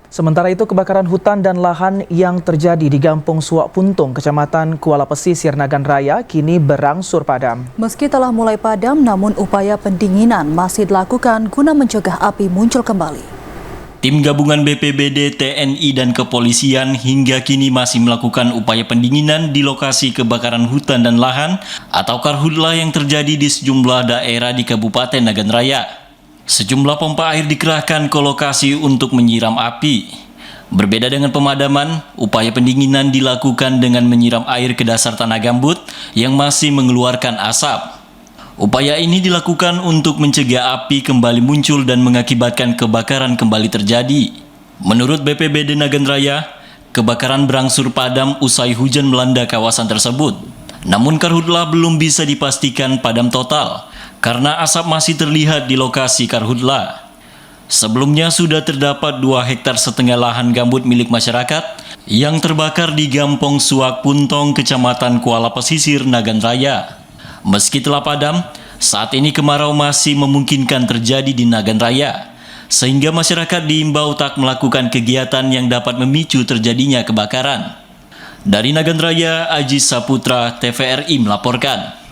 Sementara itu, kebakaran hutan dan lahan yang terjadi di Gampong Suak Puntung, Kecamatan Kuala Pesisir, Nagan Raya, kini berangsur padam. Meski telah mulai padam, namun upaya pendinginan masih dilakukan guna mencegah api muncul kembali. Tim gabungan BPBD, TNI, dan kepolisian hingga kini masih melakukan upaya pendinginan di lokasi kebakaran hutan dan lahan atau karhutla yang terjadi di sejumlah daerah di Kabupaten Nagan Raya. Sejumlah pompa air dikerahkan ke lokasi untuk menyiram api. Berbeda dengan pemadaman, upaya pendinginan dilakukan dengan menyiram air ke dasar tanah gambut yang masih mengeluarkan asap. Upaya ini dilakukan untuk mencegah api kembali muncul dan mengakibatkan kebakaran kembali terjadi. Menurut BPBD Nagan Raya, kebakaran berangsur padam usai hujan melanda kawasan tersebut. Namun karhutla belum bisa dipastikan padam total karena asap masih terlihat di lokasi karhutla. Sebelumnya sudah terdapat 2,5 hektar lahan gambut milik masyarakat yang terbakar di Gampong Suak Puntung, Kecamatan Kuala Pesisir, Nagan Raya. Meski telah padam, saat ini kemarau masih memungkinkan terjadi di Nagan Raya, sehingga masyarakat diimbau tak melakukan kegiatan yang dapat memicu terjadinya kebakaran. Dari Nagan Raya, Aji Saputra, TVRI melaporkan.